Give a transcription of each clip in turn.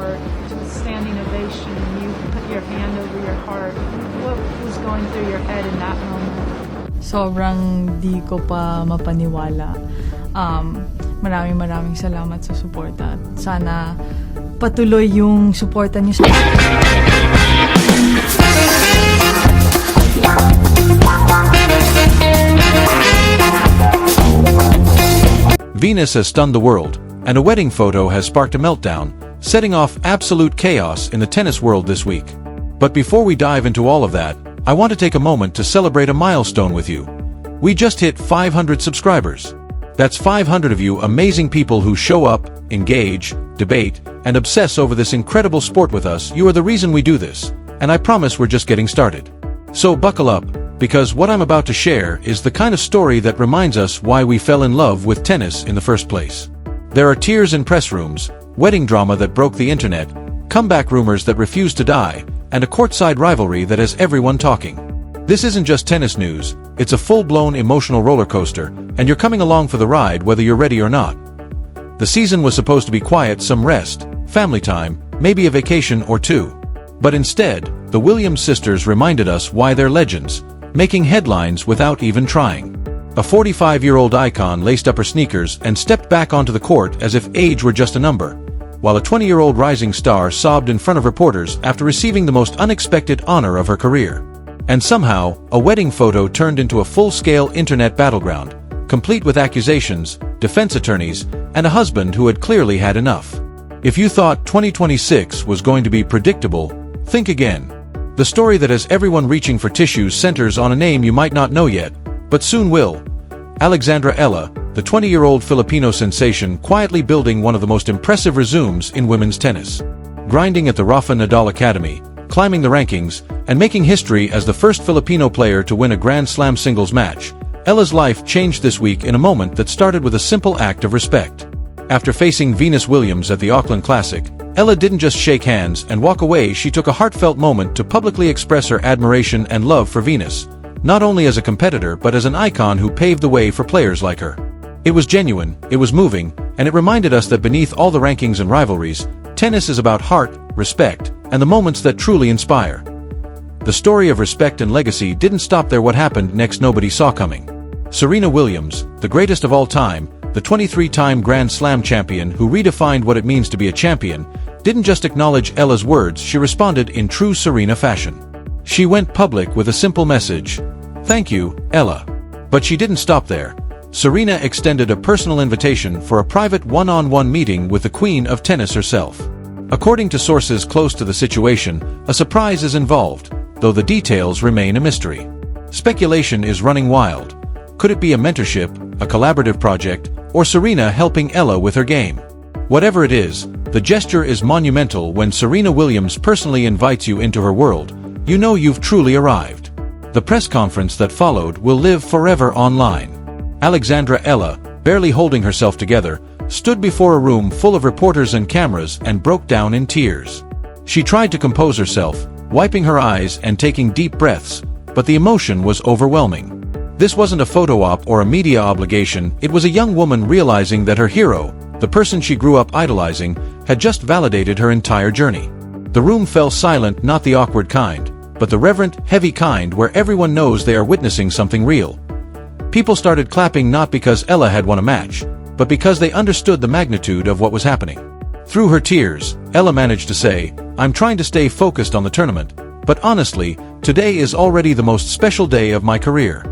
court to a standing ovation and you put your hand over your heart. What was going through your head in that moment? Sobrang di ko pa mapaniwala. Maraming salamat sa suporta. Sana patuloy yung suporta niyo sa Venus has stunned the world, and a wedding photo has sparked a meltdown, setting off absolute chaos in the tennis world this week. But before we dive into all of that, I want to take a moment to celebrate a milestone with you. We just hit 500 subscribers. That's 500 of you amazing people who show up, engage, debate, and obsess over this incredible sport with us. You are the reason we do this, and I promise we're just getting started. So buckle up, because what I'm about to share is the kind of story that reminds us why we fell in love with tennis in the first place. There are tears in press rooms, wedding drama that broke the internet, comeback rumors that refuse to die, and a courtside rivalry that has everyone talking. This isn't just tennis news, it's a full-blown emotional roller coaster, and you're coming along for the ride whether you're ready or not. The season was supposed to be quiet, some rest, family time, maybe a vacation or two. But instead, the Williams sisters reminded us why they're legends, making headlines without even trying. A 45-year-old icon laced up her sneakers and stepped back onto the court as if age were just a number, while a 20-year-old rising star sobbed in front of reporters after receiving the most unexpected honor of her career. And somehow, a wedding photo turned into a full-scale internet battleground, complete with accusations, defense attorneys, and a husband who had clearly had enough. If you thought 2026 was going to be predictable, think again. The story that has everyone reaching for tissues centers on a name you might not know yet, but soon will. Alex Eala, the 20-year-old Filipino sensation quietly building one of the most impressive resumes in women's tennis. Grinding at the Rafa Nadal Academy, climbing the rankings, and making history as the first Filipino player to win a Grand Slam singles match, Eala's life changed this week in a moment that started with a simple act of respect. After facing Venus Williams at the Auckland Classic, Eala didn't just shake hands and walk away, she took a heartfelt moment to publicly express her admiration and love for Venus, not only as a competitor but as an icon who paved the way for players like her. It was genuine, it was moving, and it reminded us that beneath all the rankings and rivalries, tennis is about heart, respect, and the moments that truly inspire. The story of respect and legacy didn't stop there. What happened next nobody saw coming. Serena Williams, the greatest of all time, the 23-time Grand Slam champion who redefined what it means to be a champion, didn't just acknowledge Eala's words, she responded in true Serena fashion. She went public with a simple message: "Thank you, Eala." But she didn't stop there. Serena extended a personal invitation for a private one-on-one meeting with the Queen of Tennis herself. According to sources close to the situation, a surprise is involved, though the details remain a mystery. Speculation is running wild. Could it be a mentorship, a collaborative project, or Serena helping Eala with her game? Whatever it is, the gesture is monumental. When Serena Williams personally invites you into her world, you know you've truly arrived. The press conference that followed will live forever online. Alex Eala, barely holding herself together, stood before a room full of reporters and cameras and broke down in tears. She tried to compose herself, wiping her eyes and taking deep breaths, but the emotion was overwhelming. This wasn't a photo op or a media obligation, it was a young woman realizing that her hero, the person she grew up idolizing, had just validated her entire journey. The room fell silent, not the awkward kind, but the reverent, heavy kind where everyone knows they are witnessing something real. People started clapping not because Eala had won a match, but because they understood the magnitude of what was happening. Through her tears, Eala managed to say, "I'm trying to stay focused on the tournament, but honestly, today is already the most special day of my career."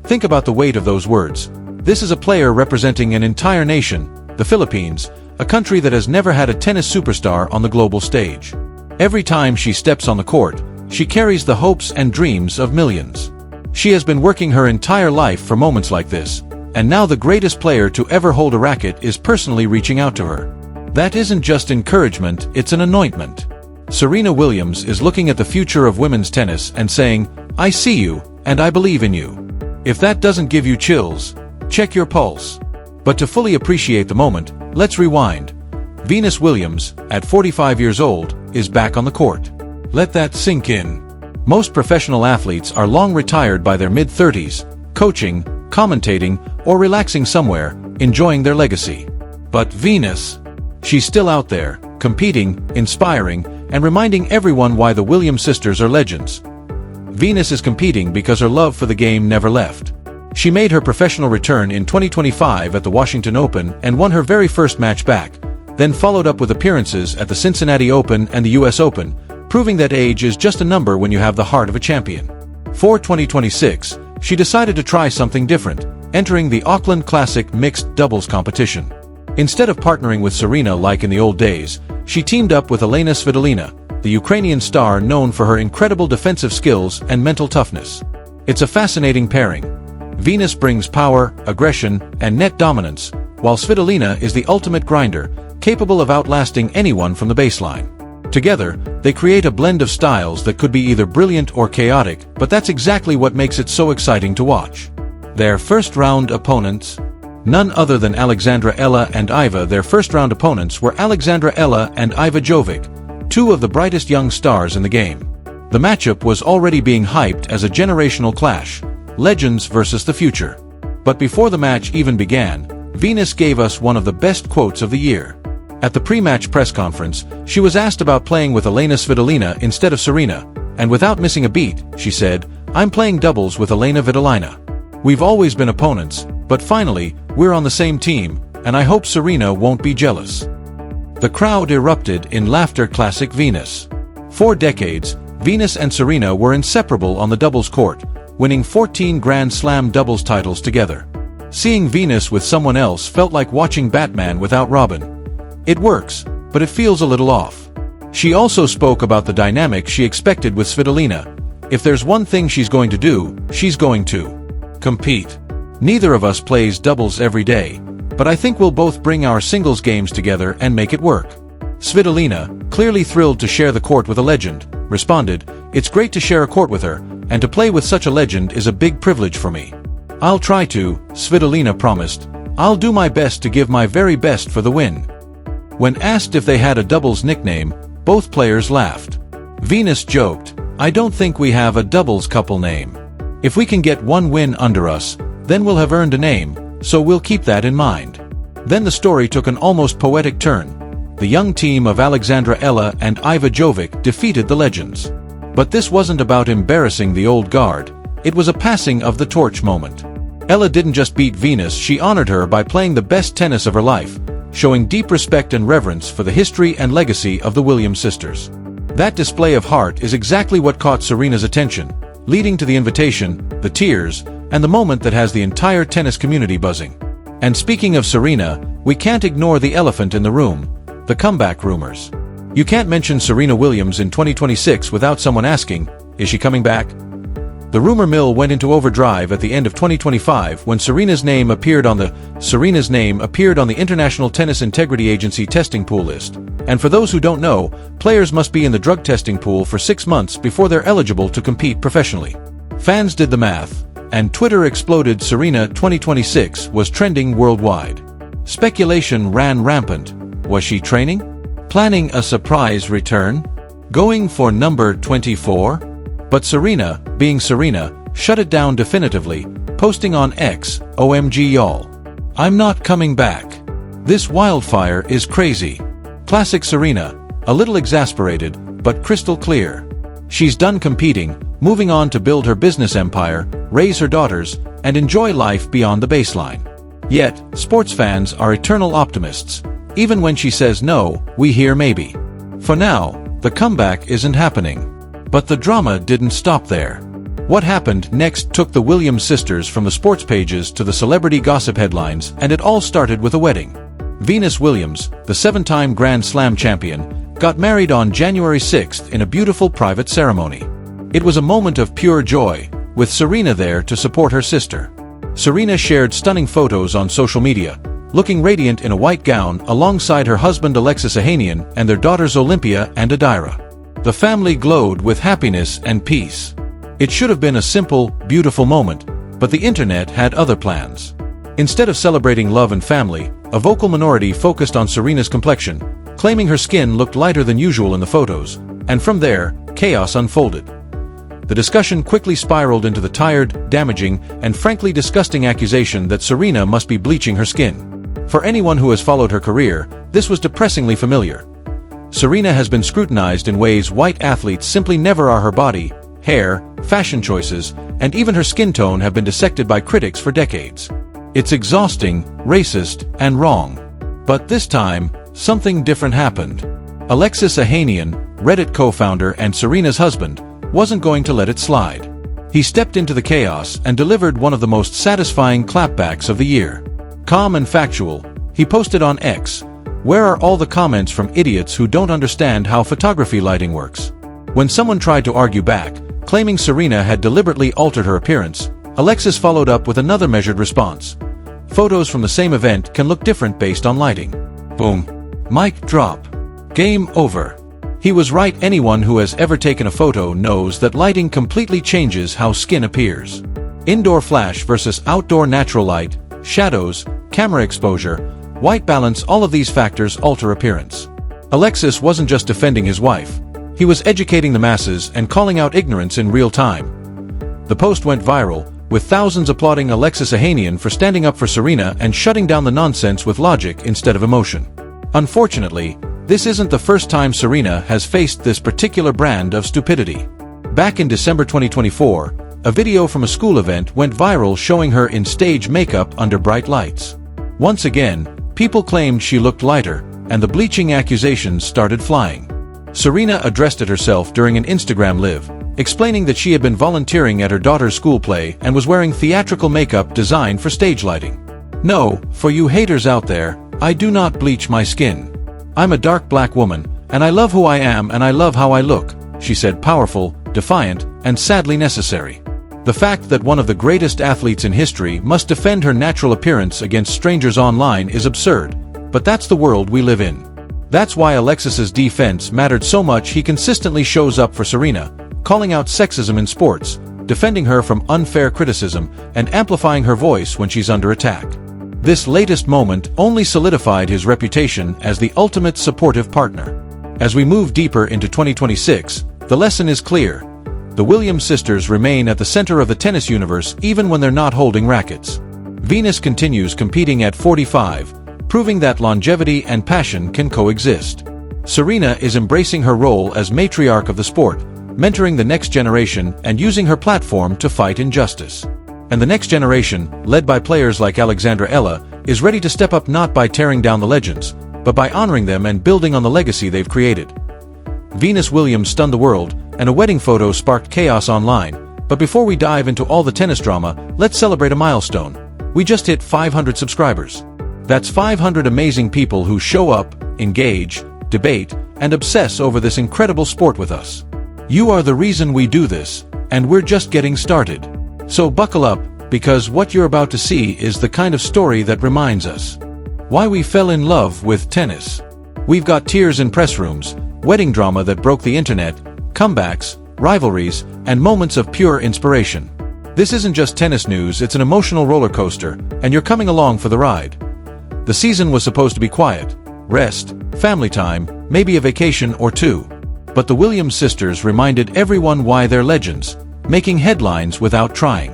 Think about the weight of those words. This is a player representing an entire nation, the Philippines, a country that has never had a tennis superstar on the global stage. Every time she steps on the court, she carries the hopes and dreams of millions. She has been working her entire life for moments like this, and now the greatest player to ever hold a racket is personally reaching out to her. That isn't just encouragement, it's an anointment. Serena Williams is looking at the future of women's tennis and saying, "I see you, and I believe in you." If that doesn't give you chills, check your pulse. But to fully appreciate the moment, let's rewind. Venus Williams, at 45 years old, is back on the court. Let that sink in. Most professional athletes are long retired by their mid-30s, coaching, commentating, or relaxing somewhere, enjoying their legacy. But Venus, she's still out there, competing, inspiring, and reminding everyone why the Williams sisters are legends. Venus is competing because her love for the game never left. She made her professional return in 2025 at the Washington Open and won her very first match back, then followed up with appearances at the Cincinnati Open and the US Open, proving that age is just a number when you have the heart of a champion. For 2026, she decided to try something different, entering the Auckland Classic mixed doubles competition. Instead of partnering with Serena like in the old days, she teamed up with Elena Svitolina, the Ukrainian star known for her incredible defensive skills and mental toughness. It's a fascinating pairing. Venus brings power, aggression, and net dominance, while Svitolina is the ultimate grinder, capable of outlasting anyone from the baseline. Together, they create a blend of styles that could be either brilliant or chaotic, but that's exactly what makes it so exciting to watch. Their first-round opponents? None other than Alexandra Eala and Iva. Their first-round opponents were Alexandra Eala and Iva Jovic, two of the brightest young stars in the game. The matchup was already being hyped as a generational clash, legends versus the future. But before the match even began, Venus gave us one of the best quotes of the year. At the pre-match press conference, she was asked about playing with Elena Svitolina instead of Serena, and without missing a beat, she said, "I'm playing doubles with Elena Svitolina. We've always been opponents, but finally, we're on the same team, and I hope Serena won't be jealous." The crowd erupted in laughter. Classic Venus. For decades, Venus and Serena were inseparable on the doubles court, winning 14 Grand Slam doubles titles together. Seeing Venus with someone else felt like watching Batman without Robin. It works, but it feels a little off. She also spoke about the dynamic she expected with Svitolina. If there's one thing she's going to do, she's going to compete. Neither of us plays doubles every day, but I think we'll both bring our singles games together and make it work. Svitolina, clearly thrilled to share the court with a legend, responded, "It's great to share a court with her, and to play with such a legend is a big privilege for me. I'll try to," Svitolina promised. "I'll do my best to give my very best for the win." When asked if they had a doubles nickname, both players laughed. Venus joked, "I don't think we have a doubles couple name. If we can get one win under us, then we'll have earned a name, so we'll keep that in mind." Then the story took an almost poetic turn. The young team of Alexandra Eala and Iva Jovic defeated the legends. But this wasn't about embarrassing the old guard, it was a passing of the torch moment. Eala didn't just beat Venus, she honored her by playing the best tennis of her life, showing deep respect and reverence for the history and legacy of the Williams sisters. That display of heart is exactly what caught Serena's attention, leading to the invitation, the tears, and the moment that has the entire tennis community buzzing. And speaking of Serena, we can't ignore the elephant in the room, the comeback rumors. You can't mention Serena Williams in 2026 without someone asking, is she coming back? The rumor mill went into overdrive at the end of 2025 when Serena's name appeared on the International Tennis Integrity Agency testing pool list. And for those who don't know, players must be in the drug testing pool for 6 months before they're eligible to compete professionally. Fans did the math, and Twitter exploded. Serena 2026 was trending worldwide. Speculation ran rampant. Was she training? Planning a surprise return? Going for number 24? But Serena, being Serena, shut it down definitively, posting on X, "OMG y'all. I'm not coming back. This wildfire is crazy." Classic Serena, a little exasperated, but crystal clear. She's done competing, moving on to build her business empire, raise her daughters, and enjoy life beyond the baseline. Yet, sports fans are eternal optimists. Even when she says no, we hear maybe. For now, the comeback isn't happening. But the drama didn't stop there. What happened next took the Williams sisters from the sports pages to the celebrity gossip headlines, and it all started with a wedding. Venus Williams, the 7-time Grand Slam champion, got married on January 6th in a beautiful private ceremony. It was a moment of pure joy, with Serena there to support her sister. Serena shared stunning photos on social media, looking radiant in a white gown alongside her husband Alexis and their daughters Olympia and Adira. The family glowed with happiness and peace. It should have been a simple, beautiful moment, but the internet had other plans. Instead of celebrating love and family, a vocal minority focused on Serena's complexion, claiming her skin looked lighter than usual in the photos, and from there, chaos unfolded. The discussion quickly spiraled into the tired, damaging, and frankly disgusting accusation that Serena must be bleaching her skin. For anyone who has followed her career, this was depressingly familiar. Serena has been scrutinized in ways white athletes simply never are. Her body, hair, fashion choices, and even her skin tone have been dissected by critics for decades. It's exhausting, racist, and wrong. But this time, something different happened. Alexis Eala, Reddit co-founder and Serena's husband, wasn't going to let it slide. He stepped into the chaos and delivered one of the most satisfying clapbacks of the year. Calm and factual, he posted on X, "Where are all the comments from idiots who don't understand how photography lighting works?" When someone tried to argue back, claiming Serena had deliberately altered her appearance, Alexis followed up with another measured response. "Photos from the same event can look different based on lighting." Boom. Mic drop. Game over. He was right. Anyone who has ever taken a photo knows that lighting completely changes how skin appears. Indoor flash versus outdoor natural light, shadows, camera exposure, white balance, all of these factors alter appearance. Alexis wasn't just defending his wife. He was educating the masses and calling out ignorance in real time. The post went viral, with thousands applauding Alexis Eala for standing up for Serena and shutting down the nonsense with logic instead of emotion. Unfortunately, this isn't the first time Serena has faced this particular brand of stupidity. Back in December 2024, a video from a school event went viral showing her in stage makeup under bright lights. Once again, people claimed she looked lighter, and the bleaching accusations started flying. Serena addressed it herself during an Instagram live, explaining that she had been volunteering at her daughter's school play and was wearing theatrical makeup designed for stage lighting. "No, for you haters out there, I do not bleach my skin. I'm a dark black woman, and I love who I am and I love how I look," she said, powerful, defiant, and sadly necessary. The fact that one of the greatest athletes in history must defend her natural appearance against strangers online is absurd, but that's the world we live in. That's why Alexis's defense mattered so much. He consistently shows up for Serena, calling out sexism in sports, defending her from unfair criticism, and amplifying her voice when she's under attack. This latest moment only solidified his reputation as the ultimate supportive partner. As we move deeper into 2026, the lesson is clear. The Williams sisters remain at the center of the tennis universe even when they're not holding rackets. Venus continues competing at 45, proving that longevity and passion can coexist. Serena is embracing her role as matriarch of the sport, mentoring the next generation and using her platform to fight injustice. And the next generation, led by players like Alex Eala, is ready to step up, not by tearing down the legends, but by honoring them and building on the legacy they've created. Venus Williams stunned the world, and a wedding photo sparked chaos online. But before we dive into all the tennis drama, let's celebrate a milestone. We just hit 500 subscribers. That's 500 amazing people who show up, engage, debate, and obsess over this incredible sport with us. You are the reason we do this, and we're just getting started. So buckle up, because what you're about to see is the kind of story that reminds us why we fell in love with tennis. We've got tears in press rooms, wedding drama that broke the internet, comebacks, rivalries, and moments of pure inspiration. This isn't just tennis news, it's an emotional roller coaster, and you're coming along for the ride. The season was supposed to be quiet, rest, family time, maybe a vacation or two. But the Williams sisters reminded everyone why they're legends, making headlines without trying.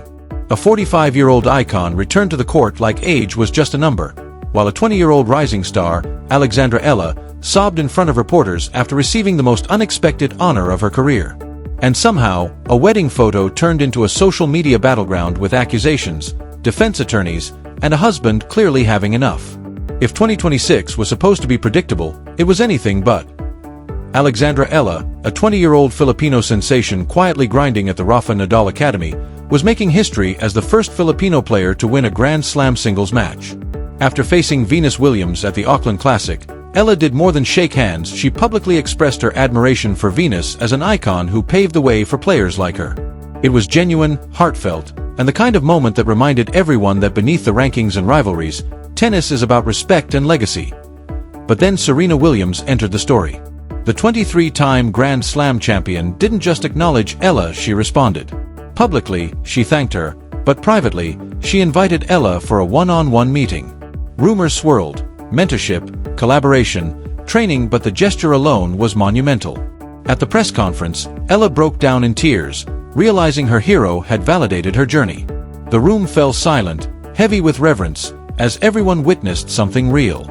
A 45-year-old icon returned to the court like age was just a number, while a 20-year-old rising star, Alex Eala, sobbed in front of reporters after receiving the most unexpected honor of her career. And somehow, a wedding photo turned into a social media battleground with accusations, defense attorneys, and a husband clearly having enough. If 2026 was supposed to be predictable, it was anything but. Alex Eala, a 20-year-old Filipino sensation quietly grinding at the Rafa Nadal Academy, was making history as the first Filipino player to win a Grand Slam singles match. After facing Venus Williams at the Auckland Classic, Ella did more than shake hands. She publicly expressed her admiration for Venus as an icon who paved the way for players like her. It was genuine, heartfelt, and the kind of moment that reminded everyone that beneath the rankings and rivalries, tennis is about respect and legacy. But then Serena Williams entered the story. The 23-time Grand Slam champion didn't just acknowledge Ella, she responded. Publicly, she thanked her, but privately, she invited Ella for a one-on-one meeting. Rumors swirled, mentorship, collaboration, training, but the gesture alone was monumental. At the press conference, Ella broke down in tears, realizing her hero had validated her journey. The room fell silent, heavy with reverence, as everyone witnessed something real.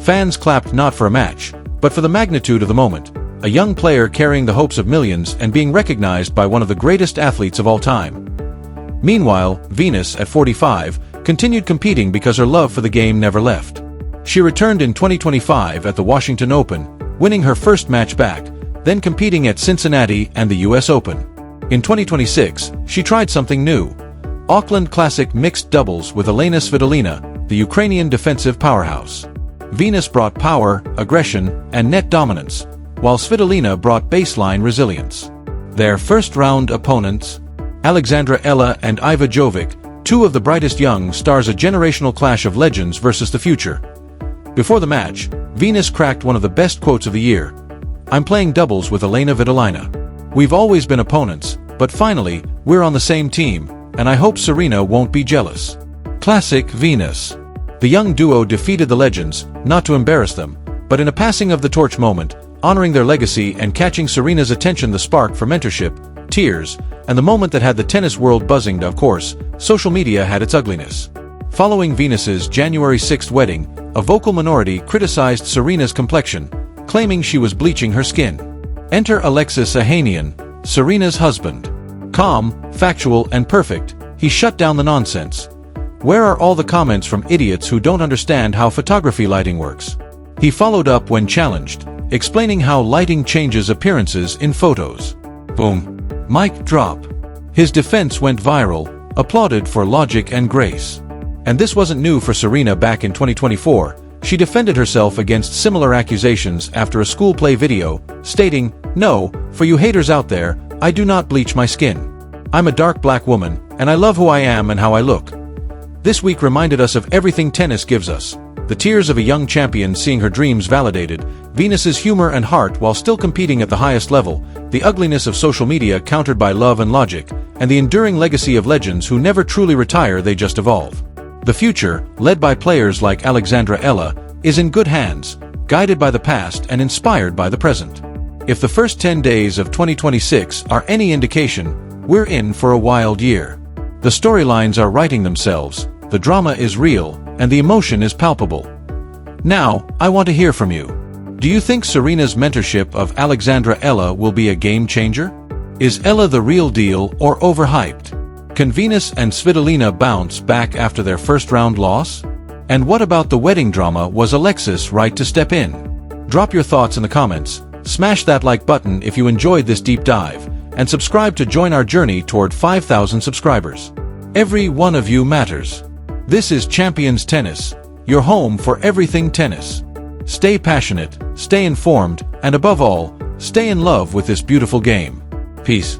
Fans clapped not for a match, But for the magnitude of the moment, a young player carrying the hopes of millions and being recognized by one of the greatest athletes of all time. Meanwhile, Venus, at 45, continued competing because her love for the game never left. She returned in 2025 at the Washington Open, winning her first match back, then competing at Cincinnati and the US Open. In 2026, she tried something new. Auckland Classic mixed doubles with Elena Svitolina, the Ukrainian defensive powerhouse. Venus brought power, aggression, and net dominance, while Svitolina brought baseline resilience. Their first-round opponents, Alex Eala and Iva Jovic, two of the brightest young stars, a generational clash of legends versus the future. Before the match, Venus cracked one of the best quotes of the year. "I'm playing doubles with Elena Svitolina. We've always been opponents, but finally, we're on the same team, and I hope Serena won't be jealous." Classic Venus. The young duo defeated the legends, not to embarrass them, but in a passing of the torch moment, honoring their legacy and catching Serena's attention, the spark for mentorship, tears, and the moment that had the tennis world buzzing. Of course, social media had its ugliness. Following Venus's January 6 wedding, a vocal minority criticized Serena's complexion, claiming she was bleaching her skin. Enter Alexis Eala, Serena's husband. Calm, factual, and perfect, he shut down the nonsense. Where are all the comments from idiots who don't understand how photography lighting works? He followed up when challenged, explaining how lighting changes appearances in photos. Boom. Mic drop. His defense went viral, applauded for logic and grace. And this wasn't new for Serena. Back in 2024, she defended herself against similar accusations after a school play video, stating, "No, for you haters out there, I do not bleach my skin. I'm a dark black woman, and I love who I am and how I look." This week reminded us of everything tennis gives us. The tears of a young champion seeing her dreams validated, Venus's humor and heart while still competing at the highest level, the ugliness of social media countered by love and logic, and the enduring legacy of legends who never truly retire, they just evolve. The future, led by players like Alex Eala, is in good hands, guided by the past and inspired by the present. If the first 10 days of 2026 are any indication, we're in for a wild year. The storylines are writing themselves, the drama is real, and the emotion is palpable. Now, I want to hear from you. Do you think Serena's mentorship of Alex Eala will be a game changer? Is Ella the real deal or overhyped? Can Venus and Svitolina bounce back after their first-round loss? And what about the wedding drama? Was Alexis right to step in? Drop your thoughts in the comments, smash that like button if you enjoyed this deep dive, and subscribe to join our journey toward 5,000 subscribers. Every one of you matters. This is Champions Tennis, your home for everything tennis. Stay passionate, stay informed, and above all, stay in love with this beautiful game. Peace.